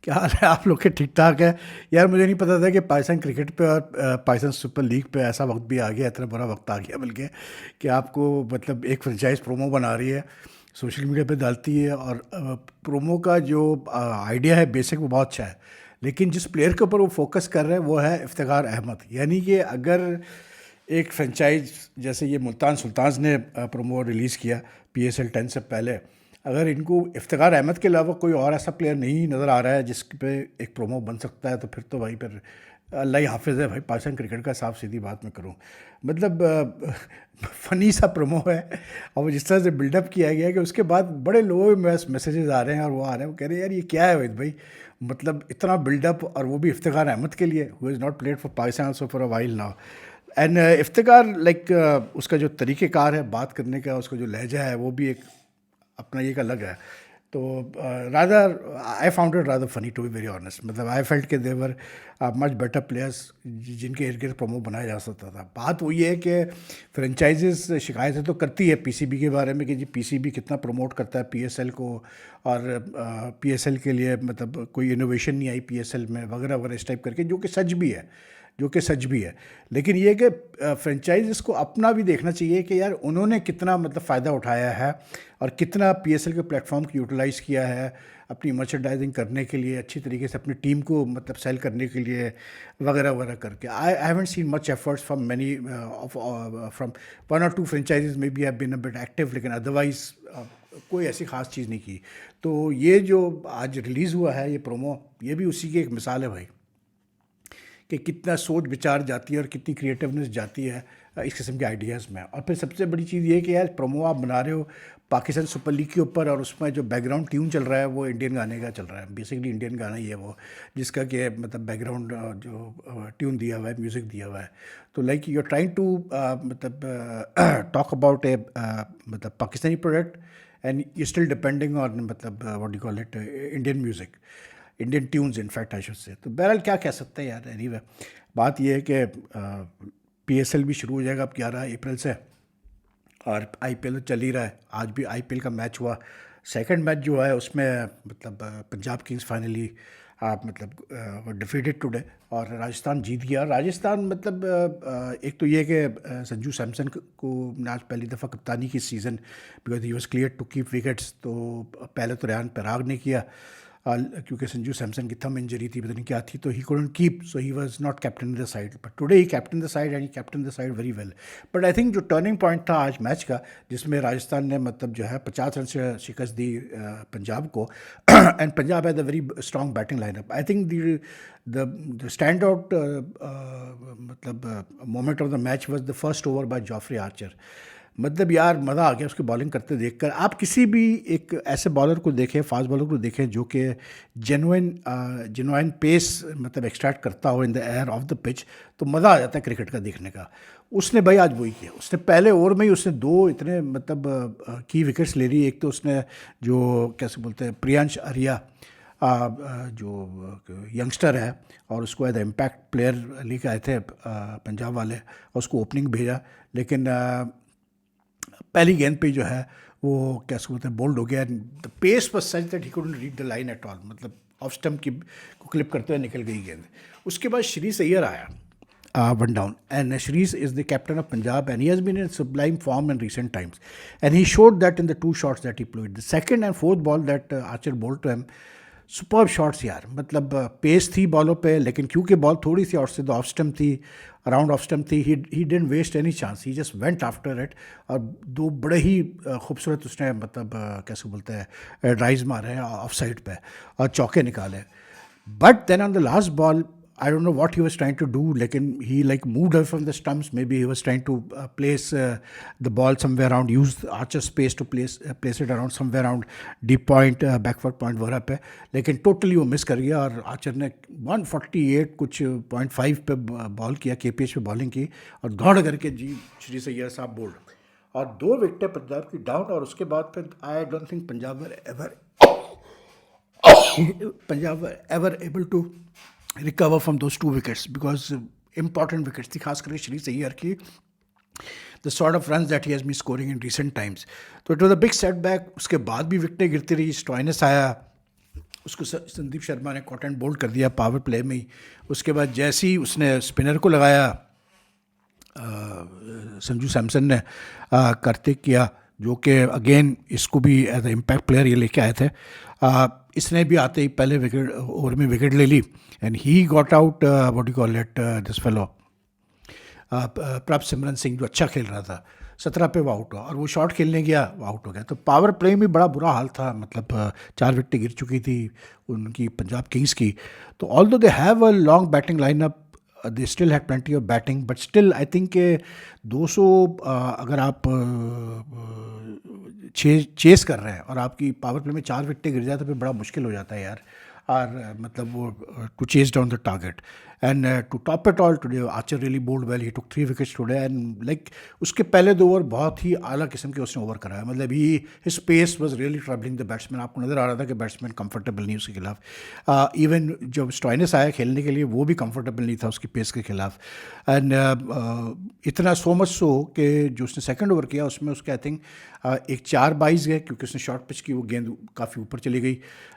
क्या हाल है आप लोग के? ठीक ठाक है यार। मुझे नहीं पता था कि पाकिस्तान क्रिकेट पे और पाकिस्तान सुपर लीग पे ऐसा वक्त भी आ गया, इतना बुरा वक्त आ गया बल्कि कि आपको मतलब एक फ्रेंचाइज प्रोमो बना रही है, सोशल मीडिया पे डालती है। और प्रोमो का जो आइडिया है बेसिक वो बहुत अच्छा है, लेकिन जिस प्लेयर के ऊपर वो फोकस कर रहे हैं वो है इफ्तिखार अहमद। यानी कि अगर एक फ्रेंचाइज जैसे ये मुल्तान सुल्तान्स ने प्रोमो रिलीज़ किया PSL 10 से पहले, अगर इनको इफ्तिखार अहमद के अलावा कोई और ऐसा प्लेयर नहीं नज़र आ रहा है जिस पे एक प्रोमो बन सकता है, तो फिर तो भाई फिर अल्लाह ही हाफिज़ है भाई पाकिस्तान क्रिकेट का। साफ सीधी बात मैं करूँ, मतलब फ़नी सा प्रोमो है। और वो जिस तरह से बिल्डअप किया गया है कि उसके बाद बड़े लोगों में मैसेजेस आ रहे हैं और वो आ रहे हैं, वो कह रहे हैं यार ये क्या है वहीद भाई, मतलब इतना बिल्डअप, और वो भी इफ्तिखार अहमद के लिए, who is not played for Pakistan also for a while now. And Iftikhar like उसका जो तरीक़ेकार है बात करने का, उसका जो लहजा है, वो भी एक अपना एक अलग है। तो rather I found it rather funny to be very honest. मतलब आई फेल्ट के देवर मच बेटर प्लेयर्स जिनके इर्द गिर्द प्रोमो बनाया जा सकता था। बात वही है कि फ्रेंचाइजेस शिकायतें तो करती है PCB के बारे में कि जी PCB कितना प्रमोट करता है PSL को, और PSL के लिए मतलब कोई इनोवेशन नहीं आई PSL में वगैरह वगैरह इस टाइप करके, जो कि सच भी है, जो कि सच भी है। लेकिन ये कि फ्रेंचाइज़ को अपना भी देखना चाहिए कि यार उन्होंने कितना मतलब फ़ायदा उठाया है और कितना PSL के प्लेटफॉर्म को यूटिलाइज़ किया है अपनी मर्चेंडाइजिंग करने के लिए, अच्छी तरीके से अपनी टीम को मतलब सेल करने के लिए वगैरह वगैरह करके। I haven't seen much efforts from many from one और टू फ्रेंचाइजेज में be have been a bit active, लेकिन अदरवाइज कोई ऐसी ख़ास चीज़ नहीं की। तो ये जो आज रिलीज़ हुआ है ये प्रोमो, ये भी उसी की एक मिसाल है भाई कि कितना सोच विचार जाती है और कितनी क्रिएटिवनेस जाती है इस किस्म के आइडियाज़ में। और फिर सबसे बड़ी चीज़ ये है कि यार प्रोमो आप बना रहे हो पाकिस्तान सुपर लीग के ऊपर, और उसमें जो बैकग्राउंड ट्यून चल रहा है वो इंडियन गाने का चल रहा है, बेसिकली इंडियन गाना ही है वो, जिसका कि मतलब बैकग्राउंड जो ट्यून दिया हुआ है, म्यूज़िक दिया हुआ है। तो like you are trying to मतलब टॉक अबाउट ए मतलब Pakistani product, and you still depending on मतलब what you call it Indian music, Indian tunes in fact I should say. तो बहरहाल क्या कह सकते हैं यार। एनीवे बात यह है कि PSL भी शुरू हो जाएगा अब 11 अप्रैल से, और IPL तो चल ही रहा है। आज भी IPL का मैच हुआ, सेकंड मैच जो है उसमें मतलब पंजाब किंग्स फाइनली आप मतलब डिफीटेड टुडे, और राजस्थान जीत गया। राजस्थान मतलब एक तो ये कि संजू सैमसन को ने आज पहली दफ़ा कप्तानी की season, because he was clear to keep wickets. तो पहले तो रेहान पराग ने किया, क्योंकि संजू सैमसन की थम इंजरी थी, पता नहीं क्या थी, तो he couldn't keep, so he was not captain in the side. But today he captain the side and he captain the side very well. But I think जो टर्निंग पॉइंट था आज मैच का, जिसमें राजस्थान ने मतलब जो है 50 रन से शिकस्त दी पंजाब को, and Punjab had a very strong batting lineup. I think the stand out मतलब moment of the match was the first over by Jofra Archer. मतलब यार मज़ा आ गया उसकी बॉलिंग करते देखकर। आप किसी भी एक ऐसे बॉलर को देखें, फास्ट बॉलर को देखें जो कि जेनुइन पेस मतलब एक्सट्रैक्ट करता हो in the air of the pitch, तो मज़ा आ जाता है क्रिकेट का देखने का। उसने भाई आज वही किया। उसने पहले ओवर में ही उसने दो इतने मतलब की विकेट्स ले ली। एक तो उसने जो कैसे बोलते हैं प्रियांश आर्या जो यंगस्टर है, और उसको एज इम्पैक्ट प्लेयर लेके आए थे पंजाब वाले, और उसको ओपनिंग भेजा। लेकिन पहली गेंद पे जो है वो कैसे बोलते हैं बोल्ड हो गया। The pace was such that he couldn't read the line at all, मतलब ऑफ स्टम्प की को क्लिप करते हुए निकल गई गेंद। उसके बाद श्रीस अय्यर आया one down, and Shrees is the captain of Punjab, and he has been in sublime form in recent times, and he showed that in the two shots that he played, the second and fourth ball that Archer bowled to him. Superb shots यार, मतलब pace थी बॉलों पे, लेकिन क्योंकि ball थोड़ी सी out से ऑफ स्टम्प थी, अराउंड ऑफ स्टम्प थी, he didn't waste any chance, he just went after it. और दो बड़े ही खूबसूरत उसने मतलब कैसे बोलते हैं ड्राइव्स मारे हैं ऑफ साइड पे, और चौके निकाले। But then on the last ball, I don't know what he was trying to do. Like he like moved away from the stumps. Maybe he was trying to place the ball somewhere around, use Archer's space to place it around somewhere around deep point, backward point वगैरह पे. लेकिन totally वो miss कर गया, और Archer ने 148 कुछ 0.5 पे बॉल किया, KPH पे बॉलिंग की, और दौड़ करके जी श्री अय्यर साहब बोल्ड, और दो विकेटें पंजाब की डाउन। और उसके बाद फिर I don't think Punjab were ever able to recover from those two wickets, because important wickets थी, खास करके श्री अय्यर की, the sort of run that he has been scoring in recent times. तो it was a big setback. उसके बाद भी विकेटें गिरती रही, स्टॉइनिस आया, उसको संदीप शर्मा ने कॉट एंड बोल्ड कर दिया पावर प्ले में ही। उसके बाद जैसे ही उसने स्पिनर को लगाया, संजू सैमसन ने करते किया, जो कि अगेन इसको भी एज ए इम्पैक्ट प्लेयर ये लेके आए थे। इसने भी आते ही पहले विकेट ओवर में विकेट ले ली, and he got out what you call it this fellow Prabhsimran Singh, जो अच्छा खेल रहा था। 17 पे वो आउट हुआ और वो शॉट खेलने गया, वो आउट हो गया। तो पावर प्ले में बड़ा बुरा हाल था, मतलब 4 विकेटें गिर चुकी थी उनकी पंजाब किंग्स की। तो although they have a long batting lineup, they still have plenty of batting, but still I think 200 अगर आप चेस कर रहे हैं और आपकी पावर प्ले में 4 विकेटें गिर जाए तो फिर बड़ा मुश्किल हो जाता है यार। और मतलब वो to chase down the target and to top it all today Archer really bowled well, he took 3 wickets today and like उसके पहले 2 ओवर बहुत ही आला किस्म के उसने ओवर कराया। मतलब he his pace was really troubling the batsman. आपको नज़र आ रहा था कि बैट्समैन कंफर्टेबल नहीं उसके खिलाफ। इवन जब स्टॉइनिस आया खेलने के लिए वो भी कंफर्टेबल नहीं था उसकी पेस के खिलाफ। एंड इतना सो मच सो कि जो उसने सेकंड ओवर किया उसमें उसके आई थिंक एक 4 बाइज गए, क्योंकि उसने शॉर्ट पिच की, वो गेंद काफ़ी ऊपर चली गई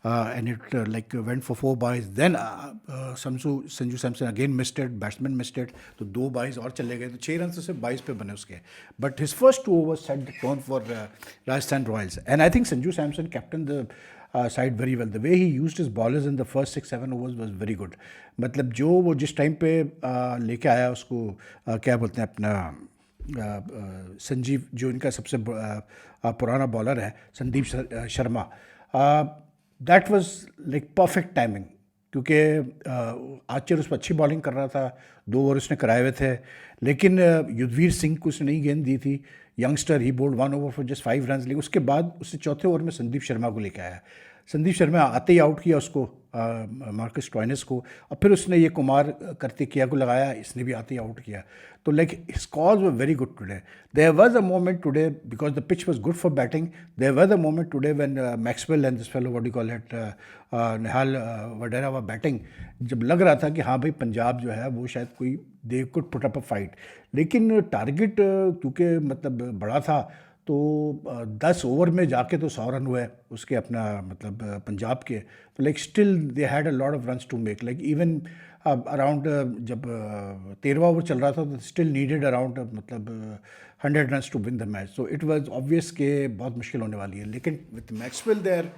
and it like went for 4 byes. Then Sanju Samson again missed it, batsman missed it, तो 2 बाइज और चले गए, तो 6 रन से सिर्फ 22 पे बने उसके। But his first 2 over set the tone for Rajasthan Royals and I think Sanju Samson captain the side very well. The way he used his bowlers in the first 6-7 overs was very good. मतलब जो वो जिस time पे लेके आया उसको क्या बोलते हैं अपना संजीव, जो इनका सबसे पुराना बॉलर है Sandeep Sharma, that was like perfect timing, क्योंकि आर्चर उस पर अच्छी बॉलिंग कर रहा था, 2 ओवर उसने कराए हुए थे, लेकिन युद्धवीर सिंह को उसने नई गेंद दी थी, youngster, he bowled 1 over for just 5 run. लेकिन उसके बाद उसने चौथे ओवर में संदीप शर्मा को लेकर आया। संदीप शर्मा आते ही आउट किया उसको, मार्कस स्टॉइनिस को, और फिर उसने ये कुमार कार्तिकेया को लगाया, इसने भी आते ही आउट किया। तो like his calls were very good today. There was a moment today because the pitch was good for batting, there was a moment today when Maxwell and this fellow what you call it Nihal Wadhera were batting, जब लग रहा था कि हाँ भाई पंजाब जो है वो शायद कोई they could put up a fight. लेकिन टारगेट क्योंकि मतलब बड़ा था, तो 10 ओवर में जाके तो 100 रन हुए उसके अपना मतलब पंजाब के। तो like still they had a lot of runs to make, like even around जब 13वां ओवर चल रहा था तो स्टिल नीडेड अराउंड मतलब 100 runs to win the match. So it was obvious कि बहुत मुश्किल होने वाली है। लेकिन with Maxwell there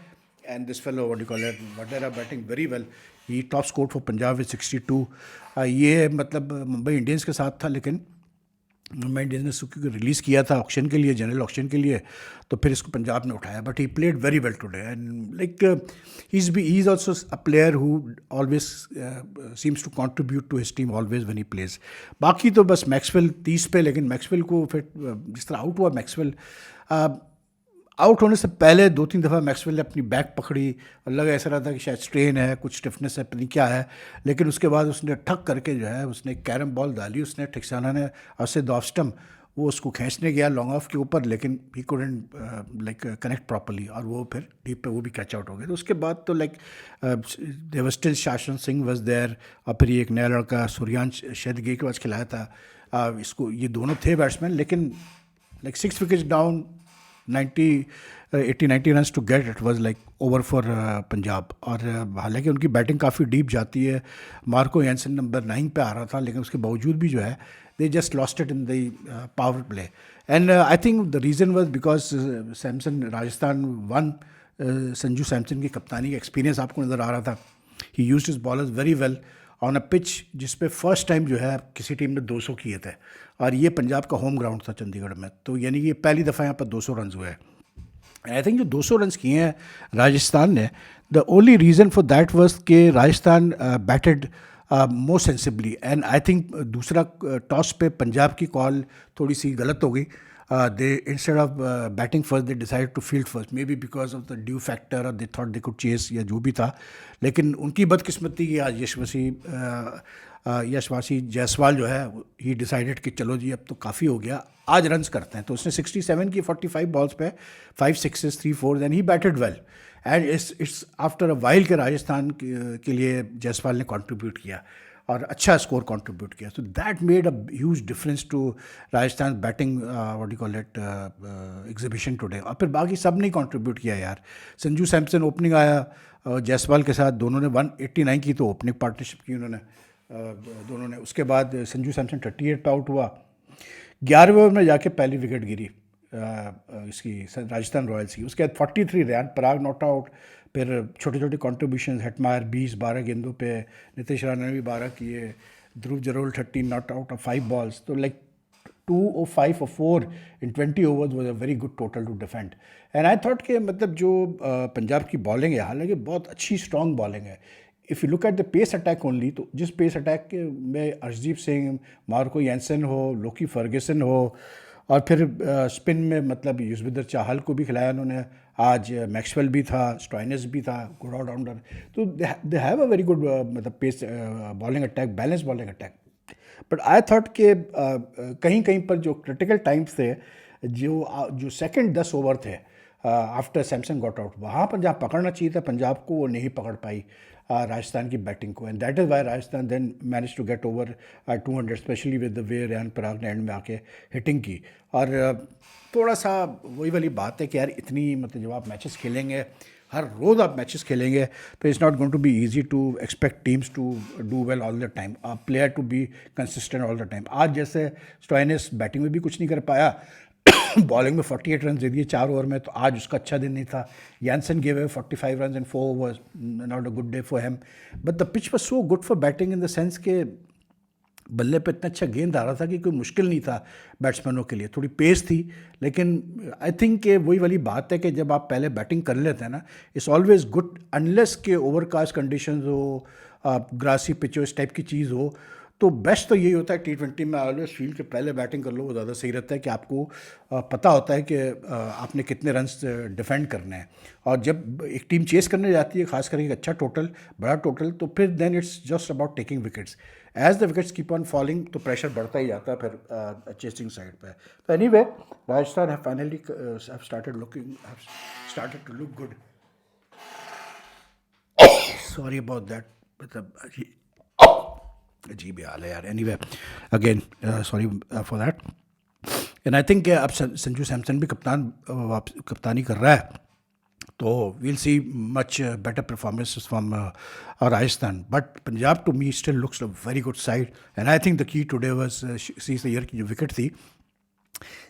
and this fellow what you call it Wadhera batting very well, he top score for Punjab with 62। ये मतलब मुंबई इंडियंस के साथ था, लेकिन मुंबई इंडियंस ने इसको क्योंकि रिलीज़ किया था ऑक्शन के लिए, जनरल ऑक्शन के लिए, तो फिर इसको पंजाब ने उठाया। But he played very well today and like he is also a player who always seems to contribute to his team always when he plays. बाकी तो बस मैक्सवेल 30 पे, लेकिन मैक्सवेल को फिर जिस तरह आउट हुआ मैक्सवेल, आउट होने से पहले 2-3 दफ़ा मैक्सवेल ने अपनी बैक पकड़ी और लगा ऐसा रहा था कि शायद स्ट्रेन है, कुछ स्टिफनेस है, पता नहीं क्या है। लेकिन उसके बाद उसने ठक करके जो है उसने कैरम बॉल डाली, उसने ठिकसाना ने असिद ऑफ स्टम्प, वो उसको खींचने गया लॉन्ग ऑफ के ऊपर, लेकिन he couldn't like connect properly, और वो फिर डीप पे वो भी कैच आउट हो गया। तो उसके बाद तो लाइक देवर स्टिल शासन सिंह वॉज देयर, और फिर ये एक नया लड़का सूर्यांश शेदगी के पास खिलाया था। इसको ये दोनों थे बैट्समैन, लेकिन like 6 wickets down 80-90 run to get, it was like over for Punjab. और हालांकि उनकी बैटिंग काफ़ी डीप जाती है, मार्को यानसन नंबर 9 पे आ रहा था, लेकिन उसके बावजूद भी जो है they just lost it in the power play. And I think the reason was because Samson Rajasthan one, Sanju Samson की कप्तानी का एक्सपीरियंस आपको नज़र आ रहा था। ही used his bowlers very well on a pitch जिस पे फर्स्ट टाइम जो है किसी टीम ने 200 किए थे, और ये पंजाब का होम ग्राउंड था चंडीगढ़ में, तो यानी कि पहली दफ़ा यहाँ पर 200 रन हुए हैं। आई थिंक जो 200 रन किए हैं राजस्थान ने, the only reason for that was कि Rajasthan batted more sensibly, and I think दूसरा टॉस पे पंजाब की कॉल थोड़ी सी गलत हो गई। They instead of batting first they decided to field first, maybe because of the dew factor, or they thought they could chase, या जो भी था। लेकिन उनकी बदकिस्मती कि आज यशवासी जायसवाल जो है ही डिसाइडेड कि चलो जी अब तो काफ़ी हो गया, आज रन्स करते हैं। तो उसने 67 की 45 बॉल्स पे 5 sixes 3 force and he batted well, and it's after a while के राजस्थान के लिए जायसवाल ने कंट्रीब्यूट किया। और अच्छा स्कोर कंट्रीब्यूट किया, तो that made a huge difference to Rajasthan batting what you call it exhibition today. और फिर बाकी सब ने कंट्रीब्यूट किया यार। संजू सैमसन ओपनिंग आया जायसवाल के साथ, दोनों ने 189 की तो ओपनिंग पार्टनरशिप की उन्होंने दोनों ने। उसके बाद संजू सैमसन 38 पे आउट हुआ, 11वें ओवर में जाके पहली विकेट गिरी इसकी राजस्थान रॉयल्स की। उसके बाद 43 रन, पराग नॉट आउट, फिर छोटे छोटे कॉन्ट्रीब्यूशन, हेटमायर 20-12 गेंदों पे, नीतीश राणा ने भी 12 किए, ध्रुव Jarol 13 not out of 5 balls. तो like 2 or 5 or 4 in 20 overs was a very good total to defend. And I thought कि मतलब जो पंजाब की बॉलिंग है, हालांकि बहुत अच्छी स्ट्रॉन्ग बॉलिंग है, if you look at the pace attack only, तो जिस पेस अटैक में अर्शदीप सिंह, मार्को यैनसन हो, लोकी फर्गसन हो, और फिर स्पिन में मतलब युजवेंद्र चाहल को भी खिलाया उन्होंने, आज मैक्सवेल भी था, स्टॉइनिस भी था, गुड ऑलराउंडर। तो they have a very good मतलब pace bowling attack, balance bowling attack. But I thought कि कहीं कहीं पर जो क्रिटिकल टाइम्स थे, जो सेकंड 10 ओवर थे आफ्टर सैमसन गॉट आउट, वहाँ पर जहाँ पकड़ना चाहिए था पंजाब को, वो नहीं पकड़ पाई राजस्थान की बैटिंग को। And that is why Rajasthan then manage to get over 200, specially with the way Riyan Parag ने एंड में आके हिटिंग की। और थोड़ा सा वही वाली बात है कि यार इतनी मतलब जब आप मैचेस खेलेंगे, हर रोज़ आप मैचेस खेलेंगे, तो it's not going to be easy to expect teams to do well all the time, a player to be consistent all the time. आज जैसे स्टॉइनिस बैटिंग में भी कुछ नहीं कर पाया, बॉलिंग में 48 रन दे दिए 4 ओवर में, तो आज उसका अच्छा दिन नहीं था। Janssen gave away 45 run in 4 overs, not a good day for him. But the pitch was so good for batting in the sense के बल्ले पे इतना अच्छा गेंद आ रहा था कि कोई मुश्किल नहीं था बैट्समैनों के लिए। थोड़ी पेस थी, लेकिन आई थिंक कि वही वाली बात है कि जब आप पहले बैटिंग कर लेते हैं ना, इट्स ऑलवेज गुड, अनलेस के ओवरकास्ट कंडीशंस हो, ग्रासी पिच हो, इस टाइप की चीज़ हो, तो बेस्ट तो यही होता है T20 में ऑलवेज फील्ड के पहले बैटिंग कर लो, वो ज़्यादा सही रहता है कि आपको पता होता है कि आपने कितने रन्स डिफेंड करने हैं। और जब एक टीम चेस करने जाती है, खास करके एक अच्छा टोटल, बड़ा टोटल, तो फिर then it's just about taking wickets. As the wickets keep on falling, तो प्रेशर बढ़ता ही जाता है फिर चेसिंग साइड पे। तो anyway, Rajasthan have finally started to look good. Sorry about that, मतलब अजीब हाल है यार। Anyway, again sorry for that. And I think अब संजू सैमसन भी कप्तानी कर रहा है, तो we'll see much better performances from Rajasthan. But Punjab to me still looks a very good side. And I think the key today was Shreyas Iyer की जो wicket थी,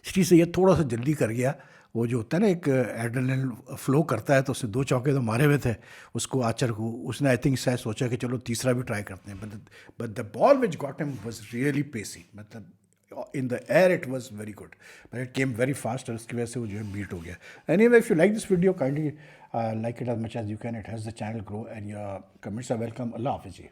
श्री सैयद थोड़ा सा जल्दी कर गया। वो जो होता है ना, एक एड्रेनलिन फ्लो करता है, तो उससे 2 चौके तो मारे हुए थे उसको, आचर को। उसने आई थिंक शायद सोचा कि चलो तीसरा भी ट्राई करते हैं, but the ball which got him was really pacy, मतलब in the air it was very good, but it came very fast, और उसकी वजह से वो जो है बीट हो गया। Anyway, if you like this video, kindly like it as much as you can. It helps the channel grow, and your comments are welcome. Allah Hafiz ji.